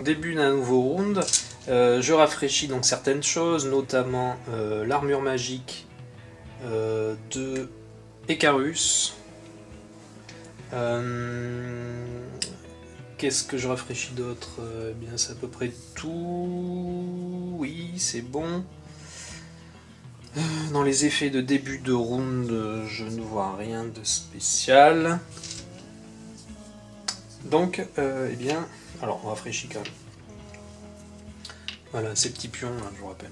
début d'un nouveau round, je rafraîchis donc certaines choses, notamment l'armure magique de Icarus. Qu'est-ce que je rafraîchis d'autre? Eh bien, c'est à peu près tout. Oui, c'est bon. Dans les effets de début de round, je ne vois rien de spécial. Donc, eh bien, alors on rafraîchit quand même. Voilà, ces petits pions, là, je vous rappelle.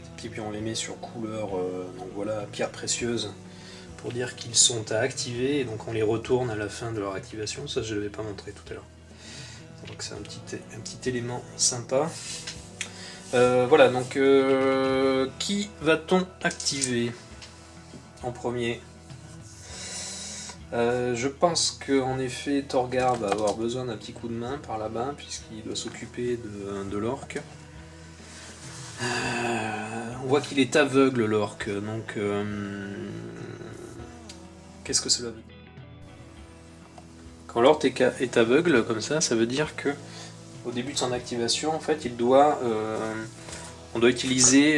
Ces petits pions, on les met sur couleur, donc voilà, pierre précieuse, pour dire qu'ils sont à activer, et donc on les retourne à la fin de leur activation. Ça, je ne l'avais pas montré tout à l'heure. Donc c'est un petit élément sympa. Voilà, donc qui va-t-on activer en premier? Je pense qu'en effet Torgar va avoir besoin d'un petit coup de main par là-bas, puisqu'il doit s'occuper de l'orque. On voit qu'il est aveugle, l'orque, donc qu'est-ce que cela veut dire? Quand l'orque est aveugle comme ça veut dire que au début de son activation, en fait, on doit utiliser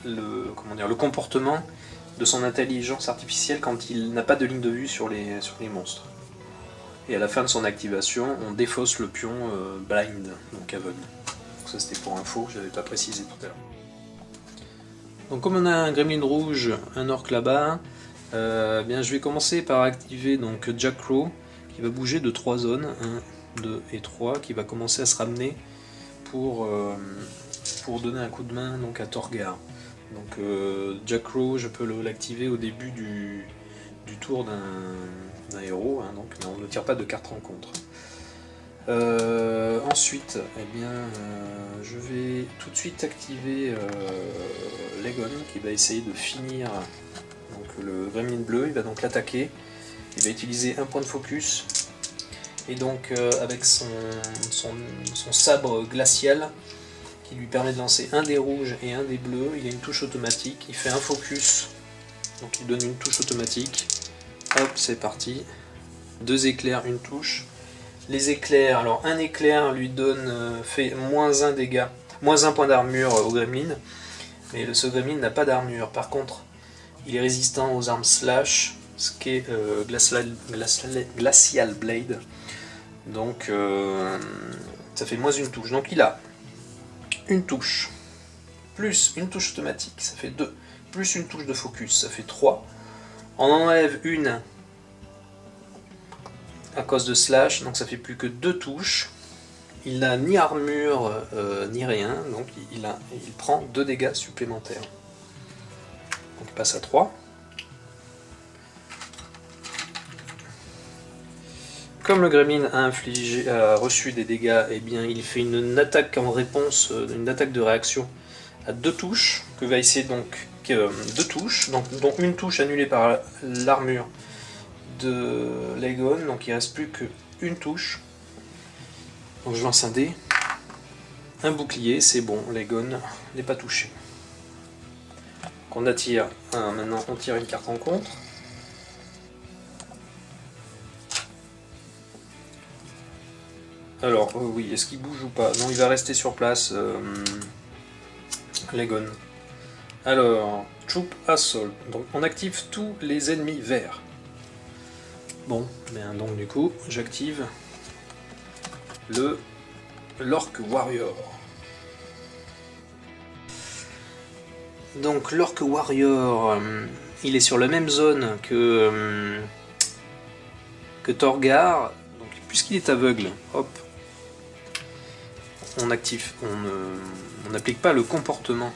le comportement de son intelligence artificielle quand il n'a pas de ligne de vue sur les monstres. Et à la fin de son activation, on défausse le pion blind, donc aveugle. Donc ça c'était pour info, je n'avais pas précisé tout à l'heure. Donc comme on a un gremlin rouge, un orc là-bas, bien je vais commencer par activer donc Jack Crow, qui va bouger de 3 zones, 1, 2 et 3, qui va commencer à se ramener pour donner un coup de main donc, à Torgar. Donc Jack Crow, je peux l'activer au début du tour d'un héros, hein, donc, mais on ne tire pas de carte rencontre. Ensuite, eh bien, je vais tout de suite activer Legon, qui va essayer de finir donc, le gremlin bleu. Il va donc l'attaquer, il va utiliser un point de focus, et donc avec son sabre glacial, qui lui permet de lancer un dé rouge et un dé bleu, il a une touche automatique, il fait un focus, donc il donne une touche automatique. Hop, c'est parti. 2 éclairs, une touche. Les éclairs, alors un éclair lui fait moins 1 dégât, moins 1 point d'armure au gremlin, mais ce gremlin n'a pas d'armure. Par contre, il est résistant aux armes slash, ce qui est Glacial Blade. Donc ça fait moins une touche. Donc il a une touche, plus une touche automatique, ça fait 2, plus une touche de focus, ça fait 3. On enlève une à cause de slash, donc ça fait plus que 2 touches. Il n'a ni armure ni rien, donc il prend 2 dégâts supplémentaires. Donc il passe à 3. Comme le gremlin a reçu des dégâts, eh bien, il fait une attaque en réponse, une attaque de réaction à 2 touches, que va essayer donc 2 touches, donc dont une touche annulée par l'armure de Legon, donc il ne reste plus qu'une touche. Donc je lance un dé, un bouclier, c'est bon, Legon n'est pas touché. Donc on attire, maintenant on tire une carte en contre. Alors, oui, est-ce qu'il bouge ou pas? Non, il va rester sur place, Legon. Alors, Troop Assault. Donc, on active tous les ennemis verts. Bon, bien, donc du coup, j'active l'Orc Warrior. Donc, l'Orc Warrior, il est sur la même zone que Torgar. Donc, puisqu'il est aveugle, hop. On n'applique pas le comportement.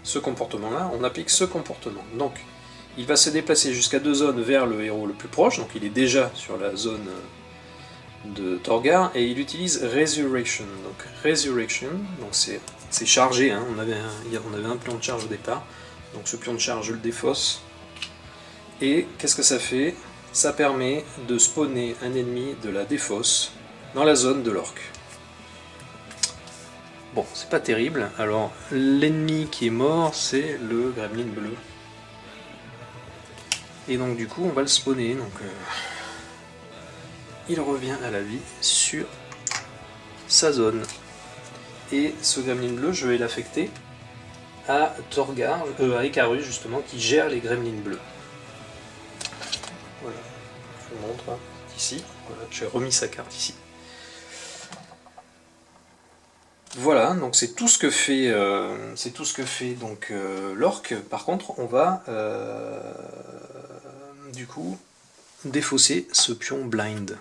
Ce comportement-là, on applique ce comportement. Donc, il va se déplacer jusqu'à 2 zones vers le héros le plus proche, donc il est déjà sur la zone de Torgar, et il utilise Resurrection. Donc, Resurrection, donc c'est chargé, hein, on avait un pion de charge au départ, donc ce pion de charge, je le défausse. Et qu'est-ce que ça fait? Ça permet de spawner un ennemi de la défausse dans la zone de l'orc. Bon, c'est pas terrible. Alors, l'ennemi qui est mort, c'est le gremlin bleu. Et donc, du coup, on va le spawner. Donc, il revient à la vie sur sa zone. Et ce gremlin bleu, je vais l'affecter à Torgar, à Icarus justement, qui gère les gremlins bleus. Voilà, je vous montre, hein, ici, voilà, j'ai remis sa carte ici. Voilà, donc c'est tout ce que fait, donc l'orque. Par contre, on va du coup défausser ce pion blind.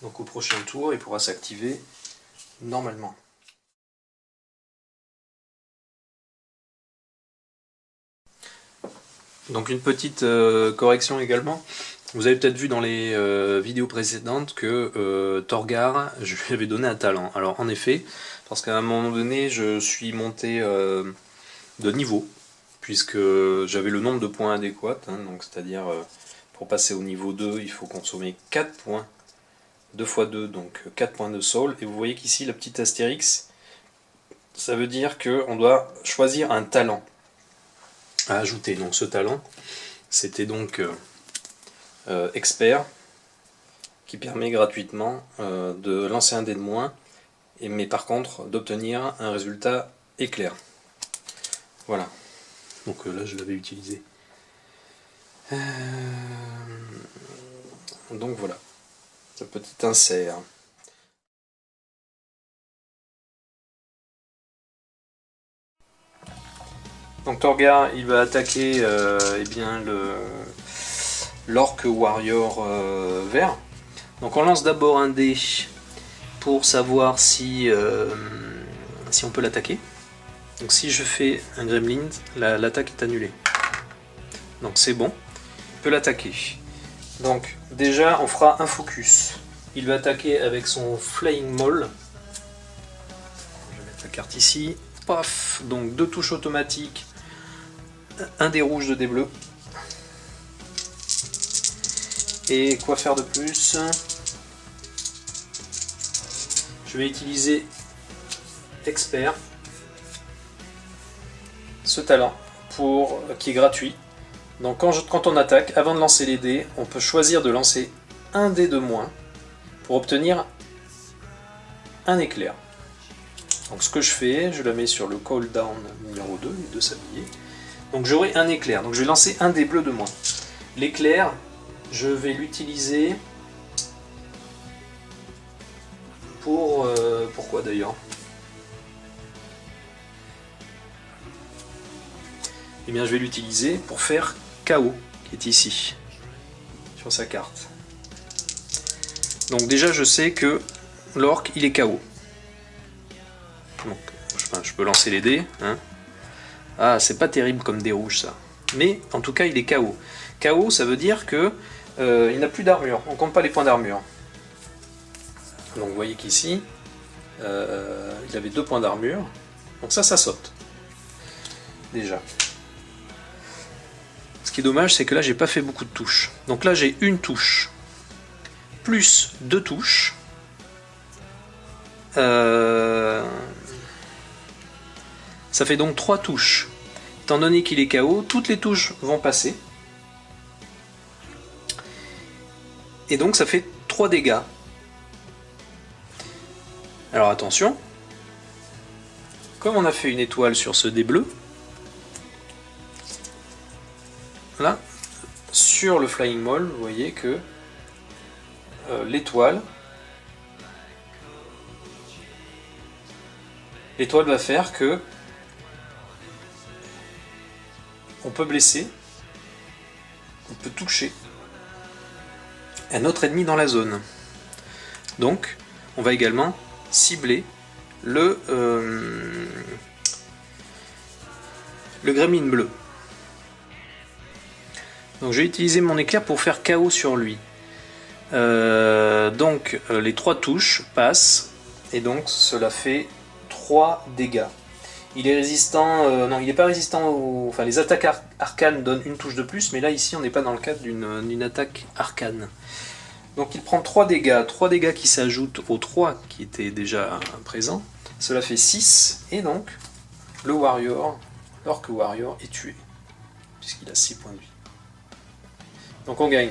Donc au prochain tour, il pourra s'activer normalement. Donc une petite correction également. Vous avez peut-être vu dans les vidéos précédentes que Torgar, je lui avais donné un talent. Alors en effet, parce qu'à un moment donné, je suis monté de niveau, puisque j'avais le nombre de points adéquats, hein, donc c'est-à-dire pour passer au niveau 2, il faut consommer 4 points, 2 x 2, donc 4 points de soul, et vous voyez qu'ici, la petite astérix, ça veut dire qu'on doit choisir un talent à ajouter. Donc ce talent, c'était donc expert, qui permet gratuitement de lancer un dé de moins, mais par contre d'obtenir un résultat éclair. Voilà. Donc là je l'avais utilisé. Donc voilà, ce petit insert. Donc Torgar, il va attaquer eh bien l'Orc Warrior vert. Donc on lance d'abord un dé pour savoir si on peut l'attaquer. Donc si je fais un Gremlin, l'attaque est annulée. Donc c'est bon, il peut l'attaquer. Donc déjà on fera un focus. Il va attaquer avec son Flying Maul. Je vais mettre la carte ici. Paf. Donc 2 touches automatiques. Un dé rouge, 2 dés bleus. Et quoi faire de plus? Je vais utiliser expert, ce talent qui est gratuit. Donc quand on attaque, avant de lancer les dés, on peut choisir de lancer un dé de moins pour obtenir un éclair. Donc ce que je fais, je la mets sur le cooldown numéro 2, les deux sabliers. Donc j'aurai un éclair, donc je vais lancer un dé bleu de moins. L'éclair, je vais l'utiliser pour... pourquoi d'ailleurs? Eh bien je vais l'utiliser pour faire KO, qui est ici, sur sa carte. Donc déjà je sais que l'orc il est KO. Donc je peux lancer les dés. Hein. Ah, c'est pas terrible comme dé rouge ça. Mais en tout cas il est KO. KO ça veut dire que il n'a plus d'armure, on compte pas les points d'armure. Donc vous voyez qu'ici il avait 2 points d'armure. Donc ça saute. Déjà. Ce qui est dommage, c'est que là j'ai pas fait beaucoup de touches. Donc là j'ai une touche, plus 2 touches. Ça fait donc 3 touches. Étant donné qu'il est KO, toutes les touches vont passer. Et donc ça fait 3 dégâts. Alors attention, comme on a fait une étoile sur ce dé bleu, là, sur le Flying Maul, vous voyez que l'étoile va faire que on peut blesser, on peut toucher un autre ennemi dans la zone. Donc, on va également cibler le gremlin bleu. Donc je vais utiliser mon éclair pour faire KO sur lui. Donc les 3 touches passent et donc cela fait 3 dégâts. Il est résistant, non il n'est pas résistant aux... Enfin les attaques arcanes donnent une touche de plus, mais là ici on n'est pas dans le cadre d'une attaque arcane. Donc il prend 3 dégâts qui s'ajoutent aux 3 qui étaient déjà présents. Cela fait 6 et donc le warrior, l'orc warrior est tué, puisqu'il a 6 points de vie. Donc on gagne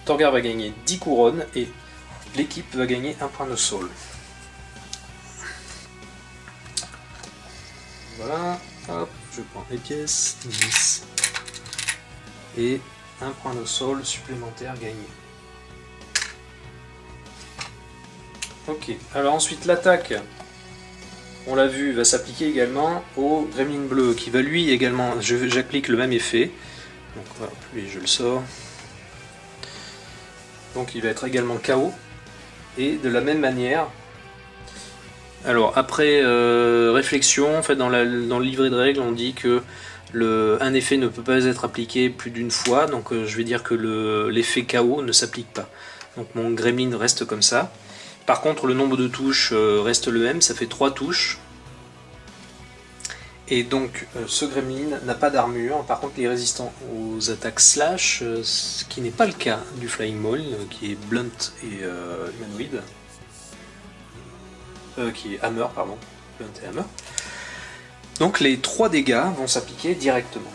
Torgar va gagner 10 couronnes et l'équipe va gagner 1 point de soul. Voilà, hop, je prends les pièces, 10. Et 1 point de soul supplémentaire gagné. Ok, alors ensuite l'attaque, on l'a vu, va s'appliquer également au gremlin bleu, qui va lui également, j'applique le même effet. Donc voilà, lui je le sors. Donc il va être également KO. Et de la même manière, alors après réflexion, en fait dans le livret de règles on dit que un effet ne peut pas être appliqué plus d'une fois, donc je vais dire que l'effet KO ne s'applique pas. Donc mon gremlin reste comme ça. Par contre le nombre de touches reste le même, ça fait 3 touches. Et donc ce gremlin n'a pas d'armure, par contre il est résistant aux attaques slash, ce qui n'est pas le cas du Flying Maul, qui est blunt et humanoïde. Qui est hammer, pardon. Blunt et hammer. Donc les 3 dégâts vont s'appliquer directement.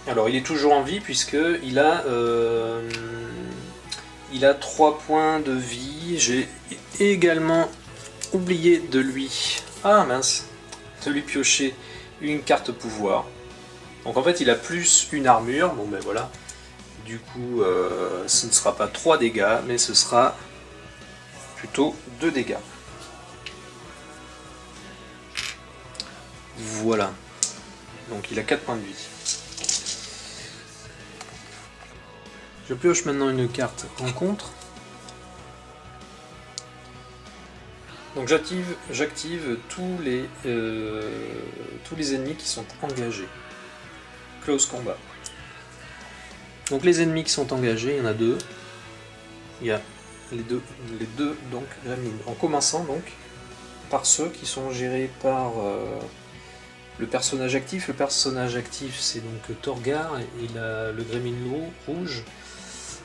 Alors il est toujours en vie puisqu'il a, il a 3 points de vie. J'ai également oublié de lui... Ah mince, de lui piocher une carte pouvoir. Donc en fait il a plus une armure, bon ben voilà. Du coup ce ne sera pas 3 dégâts, mais ce sera plutôt 2 dégâts. Voilà. Donc il a 4 points de vie. Je pioche maintenant une carte rencontre. Donc j'active tous les ennemis qui sont engagés. Close combat. Donc les ennemis qui sont engagés, il y en a 2. Il y a les deux donc gremlins. En commençant donc par ceux qui sont gérés par le personnage actif. Le personnage actif c'est donc Torgar et le gremlin rouge.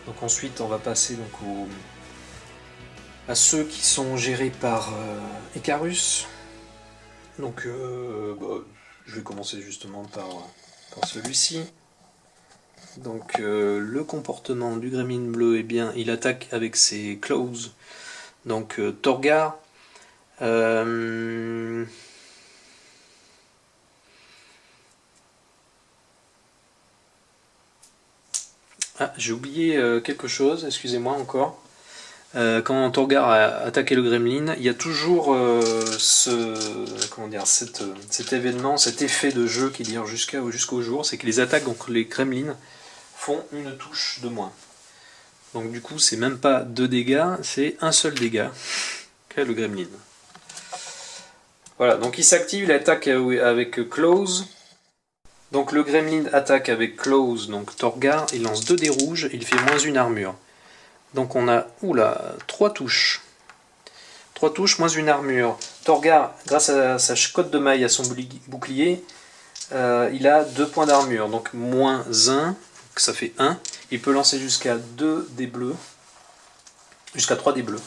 Donc ensuite on va passer donc à ceux qui sont gérés par Icarus. Donc je vais commencer justement par celui-ci. Donc le comportement du gremlin bleu, eh bien il attaque avec ses claws. Donc Torgar. Ah, j'ai oublié quelque chose, excusez-moi encore. Quand Torgar a attaqué le gremlin, il y a toujours cet événement, cet effet de jeu qui dure jusqu'au jour, c'est que les attaques contre les gremlins font une touche de moins. Donc du coup, c'est même pas 2 dégâts, c'est un seul dégât qu'a le gremlin. Voilà, donc il s'active, il attaque avec Claws. Donc le gremlin attaque avec Claws, donc Torgar, il lance 2 dés rouges, il fait moins une armure. Donc on a 3 touches. 3 touches, moins une armure. Torgar, grâce à sa cotte de maille, à son bouclier, il a 2 points d'armure. Donc moins 1, ça fait 1. Il peut lancer jusqu'à 2 dés bleus. Jusqu'à 3 dés bleus.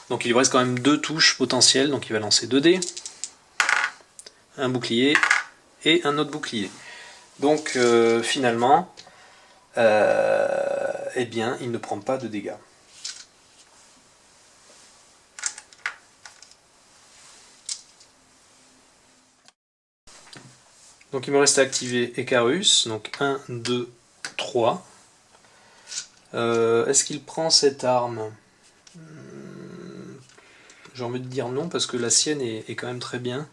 Donc il lui reste quand même 2 touches potentielles. Donc il va lancer 2 dés. Un bouclier et un autre bouclier. Donc finalement, eh bien, il ne prend pas de dégâts. Donc il me reste à activer Icarus, donc 1, 2, 3. Est-ce qu'il prend cette arme? J'ai envie de dire non, parce que la sienne est quand même très bien.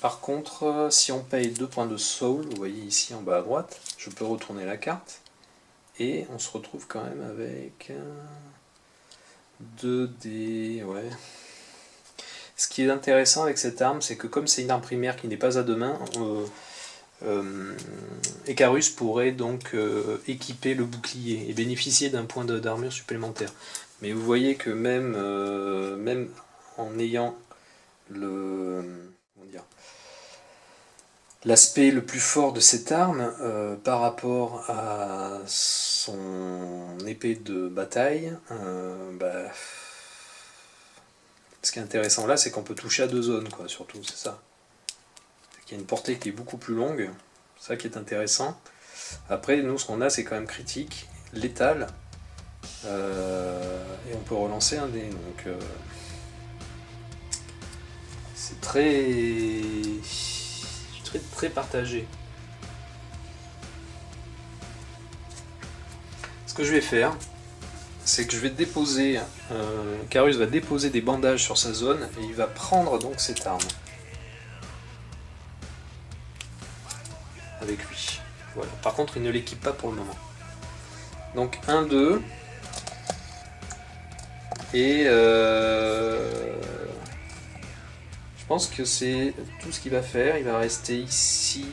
Par contre, si on paye 2 points de soul, vous voyez ici en bas à droite, je peux retourner la carte. Et on se retrouve quand même avec 2 dés, ouais. Ce qui est intéressant avec cette arme, c'est que comme c'est une arme primaire qui n'est pas à deux mains, Icarus pourrait donc équiper le bouclier et bénéficier d'un point d'armure supplémentaire. Mais vous voyez que même en ayant l'aspect le plus fort de cette arme par rapport à son épée de bataille, ce qui est intéressant là, c'est qu'on peut toucher à 2 zones, quoi, surtout, c'est ça. Il y a une portée qui est beaucoup plus longue, c'est ça qui est intéressant. Après, nous, ce qu'on a, c'est quand même critique, létal, Et on peut relancer un dé. Donc c'est très partagé. Ce que je vais faire, c'est que je vais déposer, Carus va déposer des bandages sur sa zone et il va prendre donc cette arme avec lui. Voilà. Par contre, il ne l'équipe pas pour le moment. Donc 1, 2 et je pense que c'est tout ce qu'il va faire. Il va rester ici.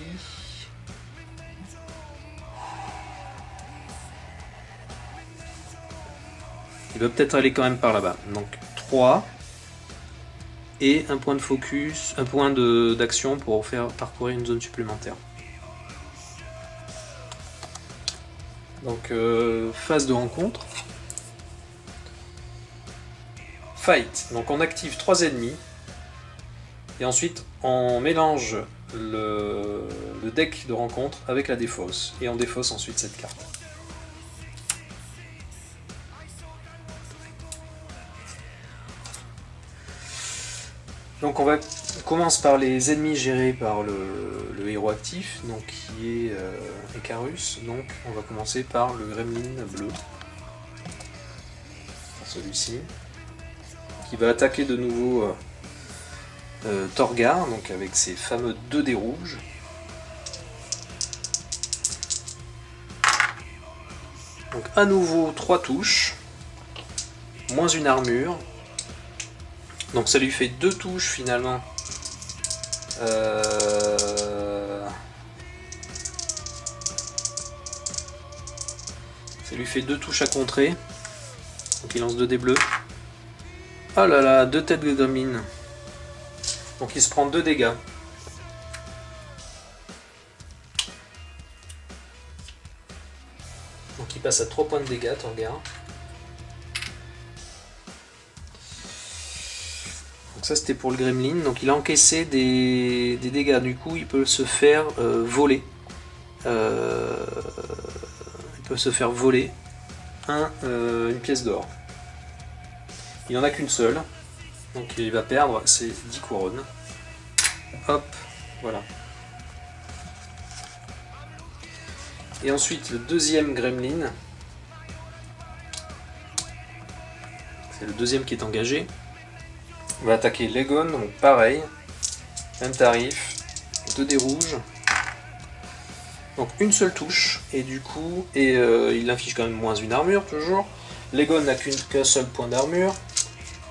Il va peut-être aller quand même par là-bas. Donc 3 et un point de focus, un point d'action pour faire parcourir une zone supplémentaire. Donc phase de rencontre. Fight. Donc on active 3 ennemis et ensuite on mélange le deck de rencontre avec la défausse et on défausse ensuite cette carte. Donc on commence par les ennemis gérés par le héros actif, donc qui est Icarus. Donc on va commencer par le gremlin bleu, celui-ci, qui va attaquer de nouveau Torgar, donc avec ses fameux 2 dés rouges. Donc à nouveau 3 touches, moins une armure. Donc ça lui fait 2 touches finalement. Ça lui fait 2 touches à contrer. Donc il lance 2 dés bleus. Oh là là, 2 têtes de gremlin. Donc il se prend 2 dégâts. Donc il passe à 3 points de dégâts, Torgar. Donc ça c'était pour le gremlin. Donc il a encaissé des dégâts. Du coup il peut se faire voler. Il peut se faire voler une pièce d'or. Il n'y en a qu'une seule. Donc il va perdre ses 10 couronnes. Hop, voilà. Et ensuite le deuxième gremlin. C'est le deuxième qui est engagé. On va attaquer Legon, donc pareil. Même tarif. 2 dés rouges. Donc une seule touche. Et du coup, il inflige quand même moins une armure toujours. Legon n'a qu'un seul point d'armure.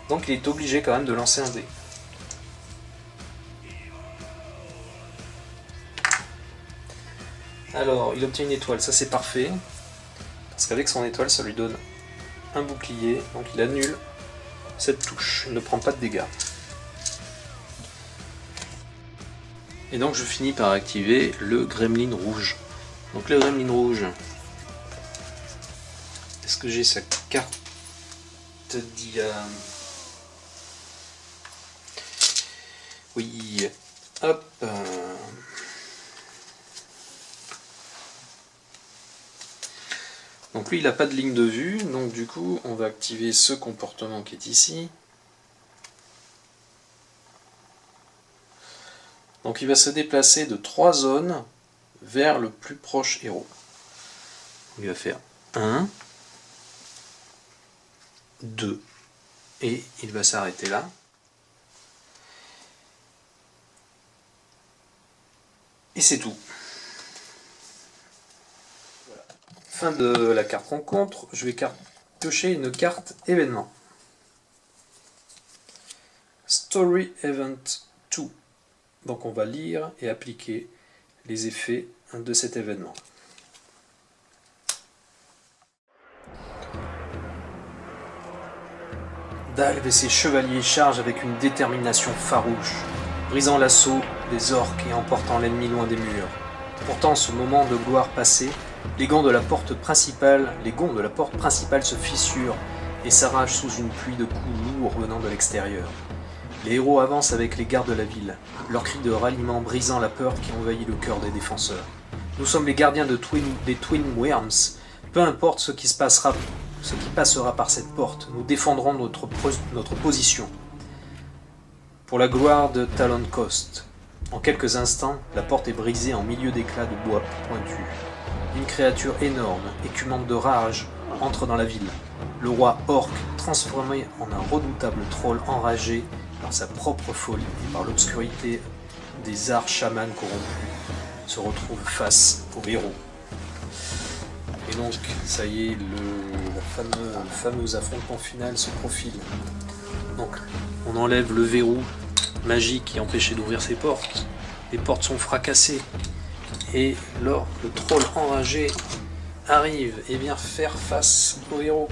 Donc il est obligé quand même de lancer un dé. Alors, il obtient une étoile, ça c'est parfait. Parce qu'avec son étoile, ça lui donne un bouclier. Donc il annule cette touche. Il ne prend pas de dégâts. Et donc je finis par activer le gremlin rouge. Donc le gremlin rouge. Est-ce que j'ai sa carte diane? Oui. Hop. Donc lui il n'a pas de ligne de vue, donc du coup on va activer ce comportement qui est ici. Donc il va se déplacer de 3 zones vers le plus proche héros. Il va faire 1, 2, et il va s'arrêter là. Et c'est tout. Fin de la carte rencontre, je vais piocher une carte événement. Story Event 2. Donc on va lire et appliquer les effets de cet événement. Dalv et ses chevaliers chargent avec une détermination farouche, brisant l'assaut des orques et emportant l'ennemi loin des murs. Pourtant, ce moment de gloire passé, les gonds de la porte principale se fissurent et s'arrachent sous une pluie de coups lourds venant de l'extérieur. Les héros avancent avec les gardes de la ville, leurs cris de ralliement brisant la peur qui envahit le cœur des défenseurs. Nous sommes les gardiens des Twin Worms. Peu importe ce qui se ce qui passera par cette porte. Nous défendrons notre position. Pour la gloire de Talon Coast. En quelques instants, la porte est brisée en milieu d'éclats de bois pointus. Une créature énorme, écumante de rage, entre dans la ville. Le roi orc, transformé en un redoutable troll enragé par sa propre folie et par l'obscurité des arts chamans corrompus, se retrouve face au héros. Et donc, ça y est, le fameux affrontement final se profile. Donc, on enlève le verrou magique qui empêchait d'ouvrir ces portes. Les portes sont fracassées. Et lors le troll enragé arrive et vient faire face au héros.